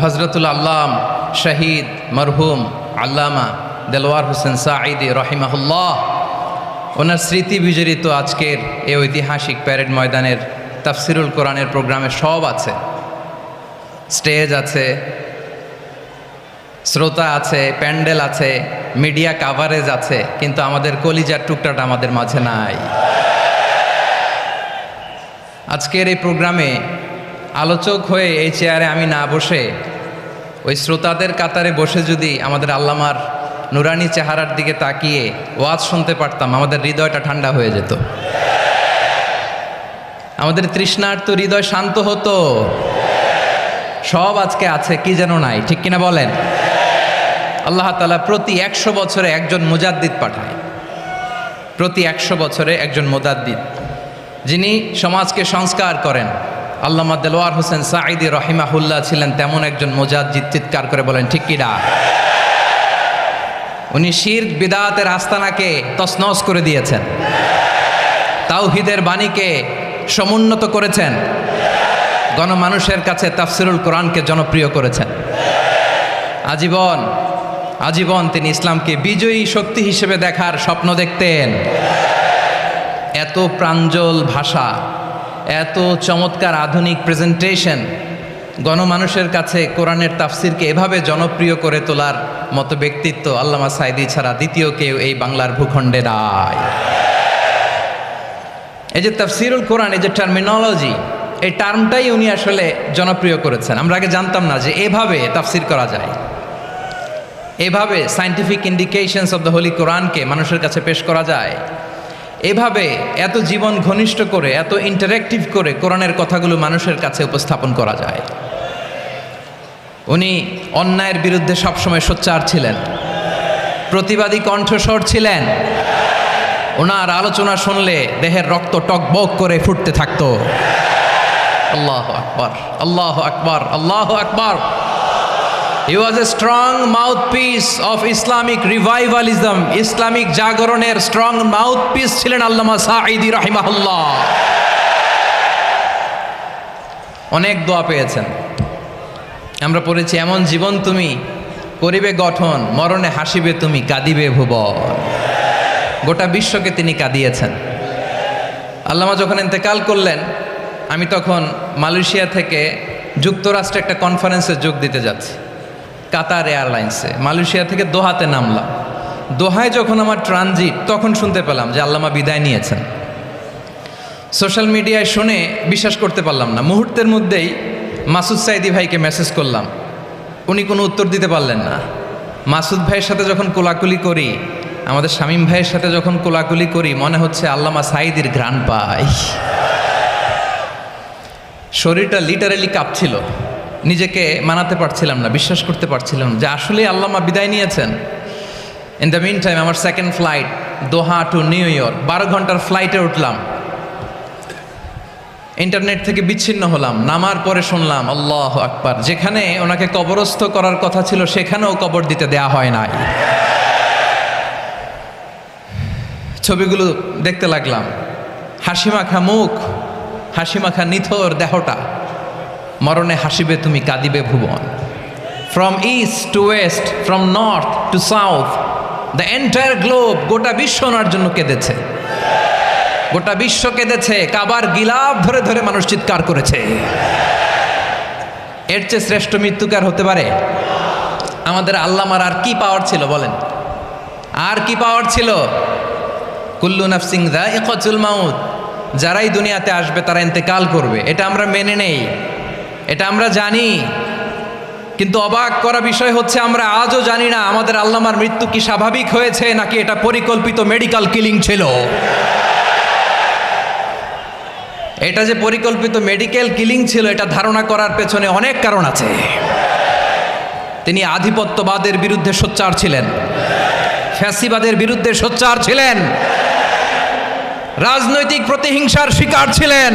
হজরতুল আল্লাম শহীদ মরহুম আল্লামা দেলোয়ার হোসেন সাঈদী রহিমাহুল্লাহ ওনার স্মৃতি বিজড়িত আজকের এই ঐতিহাসিক প্যারেড ময়দানের তাফসিরুল কোরআনের প্রোগ্রামে সব আছে। স্টেজ আছে, শ্রোতা আছে, প্যান্ডেল আছে, মিডিয়া কাভারেজ আছে, কিন্তু আমাদের কলিজার টুকটাটা আমাদের মাঝে নাই। আজকের এই প্রোগ্রামে আলোচক হয়ে এই চেয়ারে আমি না বসে ওই শ্রোতাদের কাতারে বসে যদি আমাদের আল্লামার নুরানি চেহারার দিকে তাকিয়ে ওয়াজ শুনতে পারতাম, আমাদের হৃদয়টা ঠান্ডা হয়ে যেত, আমাদের তৃষ্ণার্ত হৃদয় শান্ত হতো। সব আজকে আছে, কি যেন নাই, ঠিক কিনা বলেন? আল্লাহ তাআলা প্রতি 100 বছরে একজন মুজাদ্দিদ পাঠায়, প্রতি 100 বছরে একজন মুজাদ্দিদ, যিনি সমাজকে সংস্কার করেন। আল্লামা দেলোয়ার হোসেন সাঈদী রহিমাহুল্লাহ ছিলেন তেমন একজন মুজাদ্দিদ। চিৎকার করে বলেন ঠিক কিনা? উনি শিরক বিদআতের আস্তানাকে তছনছ করে দিয়েছেন, তাওহীদের বাণীকে সমুন্নত করেছেন, গণমানুষের কাছে তাফসিরুল কোরআনকে জনপ্রিয় করেছেন। আজীবন আজীবন তিনি ইসলামকে বিজয়ী শক্তি হিসেবে দেখার স্বপ্ন দেখতেন। এত প্রাঞ্জল ভাষা, এত চমৎকার আধুনিক প্রেজেন্টেশন, গণমানুষের কাছে কোরআনের তাফসিরকে এভাবে জনপ্রিয় করে তোলার মতো ব্যক্তিত্ব আল্লামা সাঈদী ছাড়া দ্বিতীয় কেউ এই বাংলার ভূখণ্ডে নাই। এই যে তাফসিরুল কোরআন, এই যে টার্মিনোলজি, এই টার্মটাই উনি আসলে জনপ্রিয় করেছেন। আমরা আগে জানতাম না যে এভাবে তাফসির করা যায়, এভাবে scientific indications of the Holi কোরআনকে মানুষের কাছে পেশ করা যায়, এভাবে এত জীবন ঘনিষ্ঠ করে, এত ইন্টারেক্টিভ করে কোরআনের কথাগুলো মানুষের কাছে উপস্থাপন করা যায়। উনি অন্যায়ের বিরুদ্ধে সবসময় সোচ্চার ছিলেন, প্রতিবাদী কণ্ঠস্বর ছিলেন। ওনার আলোচনা শুনলে দেহের রক্ত টকবক করে ফুটতে থাকতো। আল্লাহু আকবার, আল্লাহু আকবার, আল্লাহু আকবার। He was a strong mouthpiece of Islamic revivalism. Islamic জাগরণের স্ট্রং মাউথপিস ছিলেন আল্লামা সাঈদী রাহিমাহুল্লাহ। অনেক দোয়া পেয়েছেন, আমরা পড়েছি, এমন জীবন তুমি করিবে গঠন, মরণে হাসিবে তুমি, কাঁদিবে ভুবন। গোটা বিশ্বকে তিনি কাঁদিয়েছেন। আল্লামা যখন ইন্তেকাল করলেন, আমি তখন মালয়েশিয়া থেকে যুক্তরাষ্ট্রে একটা কনফারেন্সে যোগ দিতে যাচ্ছি, কাতার এয়ারলাইন্সে। মালয়েশিয়া থেকে দোহাতে নামলাম। দোহায় যখন আমার ট্রানজিট, তখন শুনতে পেলাম যে আল্লামা বিদায় নিয়েছেন। সোশ্যাল মিডিয়ায় শুনে বিশ্বাস করতে পারলাম না। মুহূর্তের মধ্যেই মাসুদ সাঈদী ভাইকে মেসেজ করলাম, উনি কোনো উত্তর দিতে পারলেন না। মাসুদ ভাইয়ের সাথে যখন কোলাকুলি করি, আমাদের শামীম ভাইয়ের সাথে যখন কোলাকুলি করি, মনে হচ্ছে আল্লামা সাঈদীর ঘ্রাণ পাই। শরীরটা লিটারালি কাঁপছিল, নিজেকে মানাতে পারছিলাম না, বিশ্বাস করতে পারছিলাম যে আসলে আল্লামা বিদায় নিয়েছেন। ইন দ্য মিন টাইম আমার সেকেন্ড ফ্লাইট দোহা টু নিউ ইয়র্ক, 12 ঘন্টার ফ্লাইটে উঠলাম। ইন্টারনেট থেকে বিচ্ছিন্ন হলাম। নামার পরে শুনলাম আল্লাহু আকবার, যেখানে ওনাকে কবরস্থ করার কথা ছিল সেখানেও কবর দিতে দেয়া হয় নাই। ছবিগুলো দেখতে লাগলাম, হাসিমাখা মুখ, হাসিমাখা নিথর দেহটা, মরণে হাসিবে তুমি কাঁদিবে ভুবন। From east to west, from north to south, the entire globe, গোটা বিশ্ব ওনার জন্য কেঁদেছে, গোটা বিশ্ব কেঁদেছে। কাবার গিলাফ ধরে ধরে মানুষ চিৎকার করেছে। এর চেয়ে শ্রেষ্ঠ মৃত্যুকার হতে পারে? আমাদের আল্লামার আর কি পাওয়ার ছিল বলেন? আর কি পাওয়ার ছিল? কুল্লু নাফসিন যায়িকাতুল মাউত, যারাই দুনিয়াতে আসবে তারা ইন্তেকাল করবে, এটা আমরা মেনে নেই, এটা আমরা জানি। কিন্তু অবাক করা বিষয় হচ্ছে আমরা আজও জানি না আমাদের আল্লামার মৃত্যু কি স্বাভাবিক হয়েছে নাকি এটা পরিকল্পিত মেডিকেল কিলিং ছিল। এটা যে পরিকল্পিত মেডিকেল কিলিং ছিল এটা ধারণা করার পেছনে অনেক কারণ আছে। তিনি আধিপত্যবাদের বিরুদ্ধে সোচ্চার ছিলেন, ফ্যাসিবাদের বিরুদ্ধে সোচ্চার ছিলেন, রাজনৈতিক প্রতিহিংসার শিকার ছিলেন।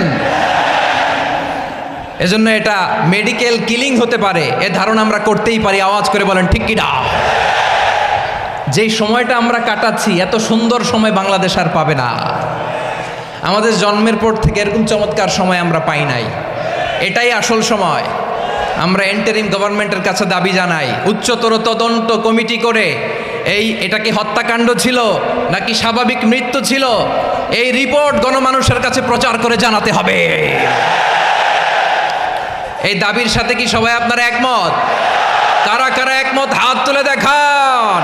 এজন্য এটা মেডিকেল কিলিং হতে পারে এ ধারণা আমরা করতেই পারি। আওয়াজ করে বলেন ঠিক কিনা? যেই সময়টা আমরা কাটাচ্ছি এত সুন্দর সময় বাংলাদেশ আর পাবে না। আমাদের জন্মের পর থেকে এরকম চমৎকার সময় আমরা পাই নাই, এটাই আসল সময়। আমরা ইন্টারিম গভর্নমেন্টের কাছে দাবি জানাই, উচ্চতর তদন্ত কমিটি করে এটা কি হত্যাকাণ্ড ছিল নাকি স্বাভাবিক মৃত্যু ছিল, এই রিপোর্ট গণমানুষের কাছে প্রচার করে জানাতে হবে। এই দাবির সাথে কি সবাই আপনারা একমত? কারা কারা একমত হাত তুলে দেখান।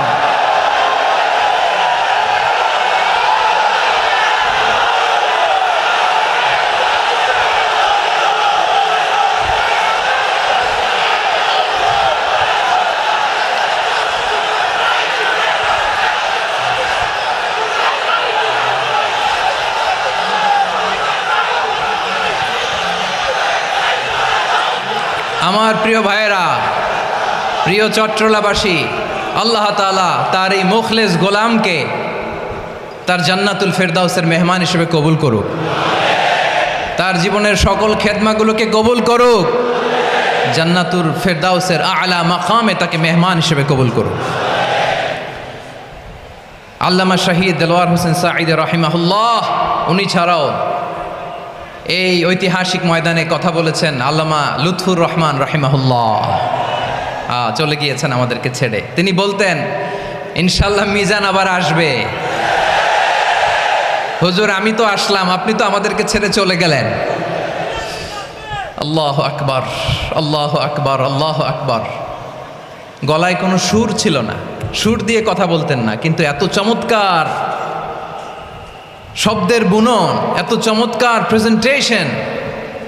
আমার প্রিয় ভাইয়েরা, প্রিয় চট্টলাবাসী, আল্লাহ তাআলা তার এই মুখলেস গোলামকে তার জান্নাতুল ফেরদাউসের মেহমান হিসেবে কবুল করুক, তার জীবনের সকল খেদমাগুলোকে কবুল করুক, জান্নাতুল ফেরদাউসের আলা মাকামে তাকে মেহমান হিসেবে কবুল করুক। আল্লামা শহীদ দেলোয়ার হোসেন সাঈদী রাহিমাহুল্লাহ, উনি ছাড়াও এই ঐতিহাসিক ময়দানে কথা বলেছেন আল্লামা লুৎফুর রহমান রাহিমাহুল্লাহ, চলে গিয়েছেন আমাদেরকে ছেড়ে। তিনি বলতেন ইনশাল্লাহ মিজান আবার আসবে। হুজুর আমি তো আসলাম, আপনি তো আমাদেরকে ছেড়ে চলে গেলেন। আল্লাহু আকবার, আল্লাহু আকবার, আল্লাহু আকবার। গলায় কোনো সুর ছিল না, সুর দিয়ে কথা বলতেন না, কিন্তু এত চমৎকার শব্দের বুনন, এত চমৎকার প্রেজেন্টেশন,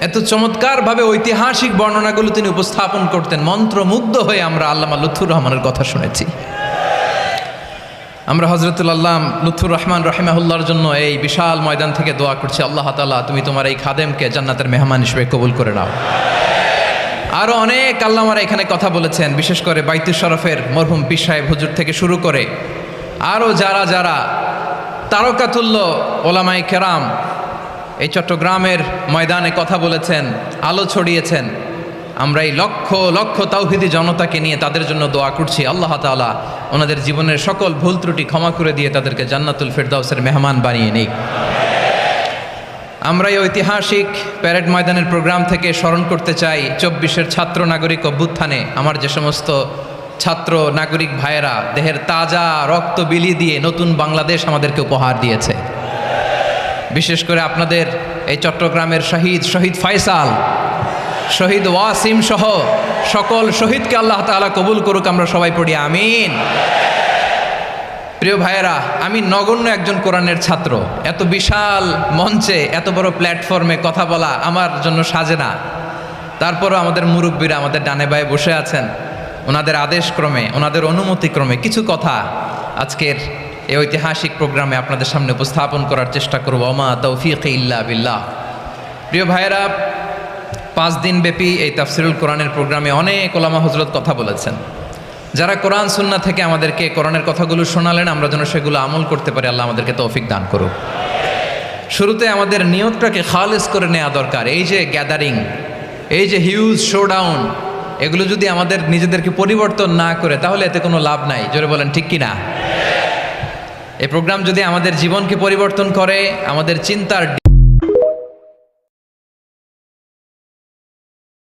এত চমৎকারভাবে ঐতিহাসিক বর্ণনাগুলো তিনি উপস্থাপন করতেন। মন্ত্রমুগ্ধ হয়ে আমরা আল্লামা লুৎফুর রহমানের কথা শুনেছি। আমরা হযরতুল আল্লামা লুৎফুর রহমান রাহিমাহুল্লাহর জন্য এই বিশাল ময়দান থেকে দোয়া করছি, আল্লাহ তাআলা তুমি তোমার এই খাদেমকে জান্নাতের মেহমান হিসেবে কবুল করে নাও। আরও অনেক আল্লামারা এখানে কথা বলেছেন, বিশেষ করে বাইতুল শরফের মরহুম পীর সাহেব হুজুর থেকে শুরু করে আরও যারা যারা তারকাতুল্য ওলামায়ে কেরাম এই চট্টগ্রামের ময়দানে কথা বলেছেন, আলো ছড়িয়েছেন। আমরা এই লক্ষ লক্ষ তাওহীদি জনতাকে নিয়ে তাদের জন্য দোয়া করছি, আল্লাহ তাআলা ওনাদের জীবনের সকল ভুল ত্রুটি ক্ষমা করে দিয়ে তাদেরকে জান্নাতুল ফেরদাউসের মেহমান বানিয়ে নিক। আমরা এই ঐতিহাসিক প্যারেড ময়দানের প্রোগ্রাম থেকে স্মরণ করতে চাই 24-এর ছাত্র নাগরিক অভ্যুত্থানে আমার যে সমস্ত ছাত্র নাগরিক ভাইয়েরা দেহের তাজা রক্ত বিলি দিয়ে নতুন বাংলাদেশ আমাদেরকে উপহার দিয়েছে। বিশেষ করে আপনাদের এই চট্টগ্রামের শহীদ ফয়সাল, শহীদ ওয়াসিম সহ সকল শহীদকে আল্লাহ তাআলা কবুল করুক। আমরা সবাই পড়ি আমিন। প্রিয় ভাইয়েরা, আমি নগণ্য একজন কোরআনের ছাত্র, এত বিশাল মঞ্চে এত বড় প্ল্যাটফর্মে কথা বলা আমার জন্য সাজে না। তারপরও আমাদের মুরব্বীরা আমাদের ডানে বায়ে বসে আছেন, ওনাদের আদেশক্রমে, ওনাদের অনুমতিক্রমে কিছু কথা আজকের এই ঐতিহাসিক প্রোগ্রামে আপনাদের সামনে উপস্থাপন করার চেষ্টা করব। ওমা তৌফিক ইল্লা বিল্লাহ। প্রিয় ভাইয়েরা, 5 দিন ব্যাপী এই তাফসিরুল কোরআনের প্রোগ্রামে অনেক ওলামা হযরত কথা বলেছেন। যারা কোরআন সুন্নাহ থেকে আমাদেরকে কোরআনের কথাগুলো শোনালেন, আমরা যেন সেগুলো আমল করতে পারি, আল্লাহ আমাদেরকে তৌফিক দান করুক। শুরুতে আমাদের নিয়তটাকে খালেস করে নেওয়া দরকার। এই যে গ্যাদারিং, এই যে হিউজ শোডাউন, এগুলো যদি আমাদের নিজেদেরকে পরিবর্তন না করে তাহলে এতে কোনো লাভ নাই। জোরে বলেন ঠিক কিনা? এই প্রোগ্রাম যদি আমাদের জীবনকে পরিবর্তন করে, আমাদের চিন্তার